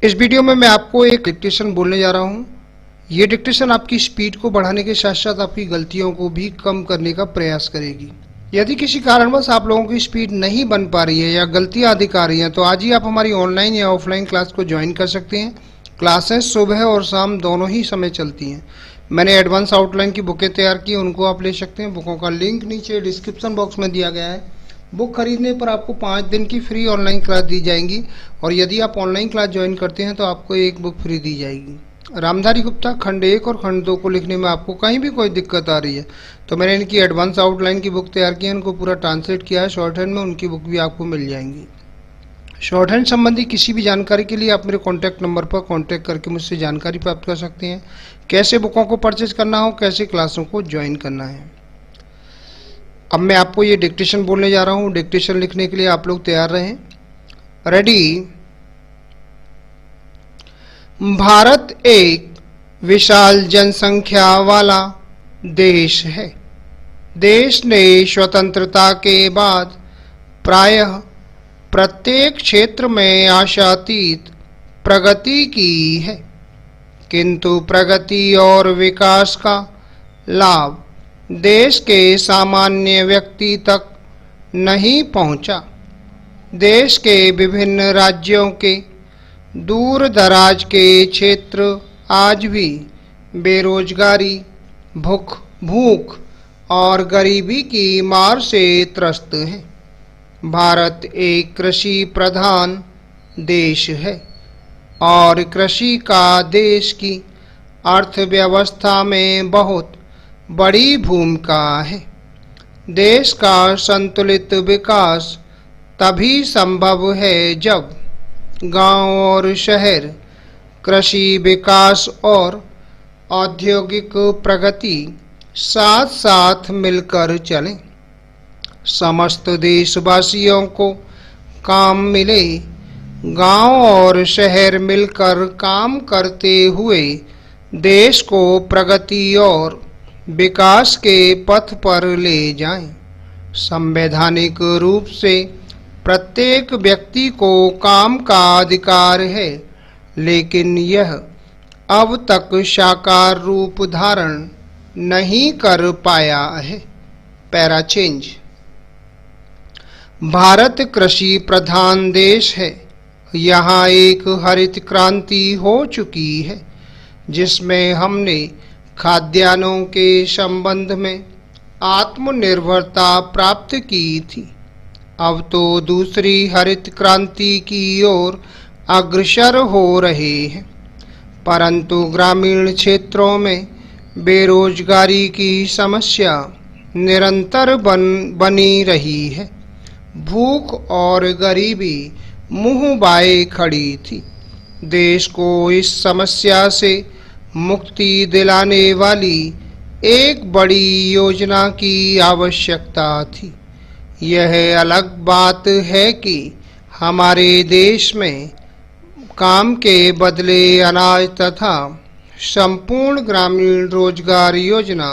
इस वीडियो में मैं आपको एक डिक्टेशन बोलने जा रहा हूँ। ये डिक्टेशन आपकी स्पीड को बढ़ाने के साथ साथ आपकी गलतियों को भी कम करने का प्रयास करेगी। यदि किसी कारणवश आप लोगों की स्पीड नहीं बन पा रही है या गलतियाँ अधिक आ रही हैं, तो आज ही आप हमारी ऑनलाइन या ऑफलाइन क्लास को ज्वाइन कर सकते हैं। क्लासेस सुबह और शाम दोनों ही समय चलती हैं। मैंने एडवांस आउटलाइन की बुकें तैयार की, उनको आप ले सकते हैं। बुकों का लिंक नीचे डिस्क्रिप्शन बॉक्स में दिया गया है। बुक खरीदने पर आपको 5 दिन की फ्री ऑनलाइन क्लास दी जाएंगी और यदि आप ऑनलाइन क्लास ज्वाइन करते हैं तो आपको एक बुक फ्री दी जाएगी। रामधारी गुप्ता खंड 1 और खंड 2 को लिखने में आपको कहीं भी कोई दिक्कत आ रही है तो मैंने इनकी एडवांस आउटलाइन की बुक तैयार की है, इनको पूरा ट्रांसलेट किया है शॉर्ट हैंड में। उनकी बुक भी आपको मिल जाएंगी। शॉर्ट हैंड संबंधी किसी भी जानकारी के लिए आप मेरे कॉन्टैक्ट नंबर पर कॉन्टैक्ट करके मुझसे जानकारी प्राप्त कर सकते हैं। कैसे बुकों को परचेज करना हो, कैसे क्लासों को ज्वाइन करना है। अब मैं आपको ये डिक्टेशन बोलने जा रहा हूँ। डिक्टेशन लिखने के लिए आप लोग तैयार रहें। रेडी। भारत एक विशाल जनसंख्या वाला देश है। देश ने स्वतंत्रता के बाद प्रायः प्रत्येक क्षेत्र में आशातीत प्रगति की है, किंतु प्रगति और विकास का लाभ देश के सामान्य व्यक्ति तक नहीं पहुंचा। देश के विभिन्न राज्यों के दूर दराज के क्षेत्र आज भी बेरोजगारी, भूख और गरीबी की मार से त्रस्त हैं। भारत एक कृषि प्रधान देश है और कृषि का देश की अर्थव्यवस्था में बहुत बड़ी भूमिका है। देश का संतुलित विकास तभी संभव है जब गांव और शहर कृषि विकास और औद्योगिक प्रगति साथ साथ मिलकर चलें। समस्त देशवासियों को काम मिले। गांव और शहर मिलकर काम करते हुए देश को प्रगति और विकास के पथ पर ले जाएं। संवैधानिक रूप से प्रत्येक व्यक्ति को काम का अधिकार है, लेकिन यह अब तक साकार रूप धारण नहीं कर पाया है। Para change. भारत कृषि प्रधान देश है। यहाँ एक हरित क्रांति हो चुकी है, जिसमें हमने खाद्यान्नों के संबंध में आत्मनिर्भरता प्राप्त की थी। अब तो दूसरी हरित क्रांति की ओर अग्रसर हो रहे हैं, परंतु ग्रामीण क्षेत्रों में बेरोजगारी की समस्या निरंतर बनी रही है। भूख और गरीबी मुंह बाए खड़ी थी। देश को इस समस्या से मुक्ति दिलाने वाली एक बड़ी योजना की आवश्यकता थी। यह अलग बात है कि हमारे देश में काम के बदले अनाज तथा संपूर्ण ग्रामीण रोजगार योजना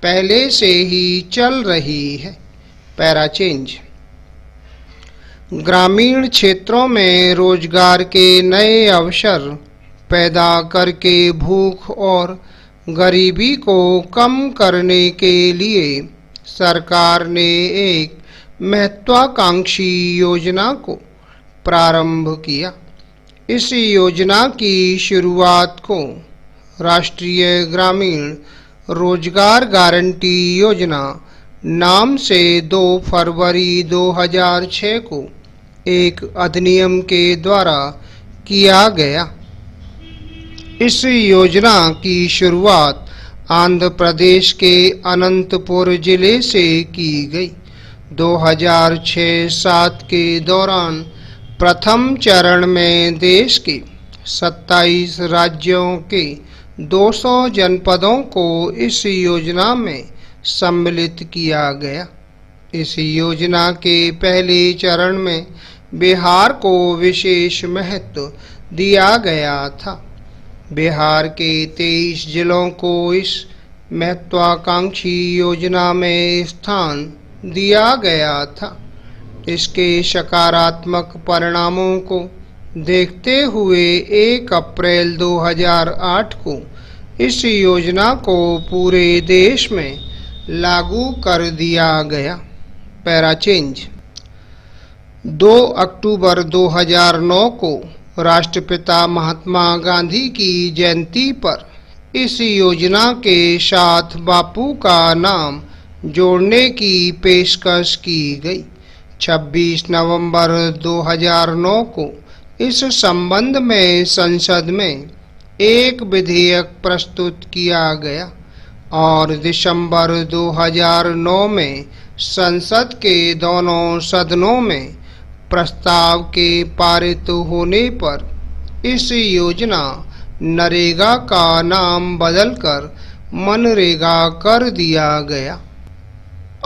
पहले से ही चल रही है। Para change. ग्रामीण क्षेत्रों में रोजगार के नए अवसर पैदा करके भूख और गरीबी को कम करने के लिए सरकार ने एक महत्वाकांक्षी योजना को प्रारंभ किया। इस योजना की शुरुआत को राष्ट्रीय ग्रामीण रोजगार गारंटी योजना नाम से 2 फरवरी 2006 को एक अधिनियम के द्वारा किया गया। इस योजना की शुरुआत आंध्र प्रदेश के अनंतपुर जिले से की गई। 2006-07 के दौरान प्रथम चरण में देश के 27 राज्यों के 200 जनपदों को इस योजना में सम्मिलित किया गया। इस योजना के पहले चरण में बिहार को विशेष महत्व दिया गया था। बिहार के 23 जिलों को इस महत्वाकांक्षी योजना में स्थान दिया गया था। इसके सकारात्मक परिणामों को देखते हुए 1 अप्रैल 2008 को इस योजना को पूरे देश में लागू कर दिया गया। Para change. 2 अक्टूबर 2009 को राष्ट्रपिता महात्मा गांधी की जयंती पर इस योजना के साथ बापू का नाम जोड़ने की पेशकश की गई। 26 नवंबर 2009 को इस संबंध में संसद में एक विधेयक प्रस्तुत किया गया और दिसंबर 2009 में संसद के दोनों सदनों में प्रस्ताव के पारित होने पर इस योजना नरेगा का नाम बदलकर मनरेगा कर दिया गया।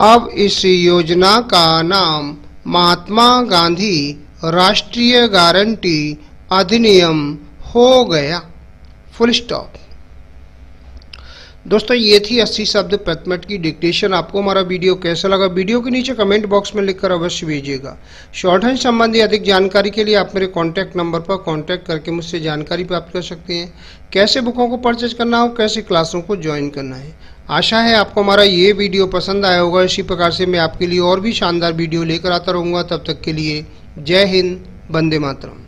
अब इस योजना का नाम महात्मा गांधी राष्ट्रीय गारंटी अधिनियम हो गया। Full stop. दोस्तों, ये थी 80 शब्द प्रति मिनट की डिक्टेशन। आपको हमारा वीडियो कैसा लगा, वीडियो के नीचे कमेंट बॉक्स में लिखकर अवश्य भेजिएगा। शॉर्ट हैंड संबंधी अधिक जानकारी के लिए आप मेरे कॉन्टैक्ट नंबर पर कॉन्टैक्ट करके मुझसे जानकारी प्राप्त कर सकते हैं। कैसे बुकों को परचेज करना हो, कैसे क्लासों को ज्वाइन करना है। आशा है आपको हमारा ये वीडियो पसंद आया होगा। इसी प्रकार से मैं आपके लिए और भी शानदार वीडियो लेकर आता रहूँगा। तब तक के लिए जय हिंद, वंदे मातरम।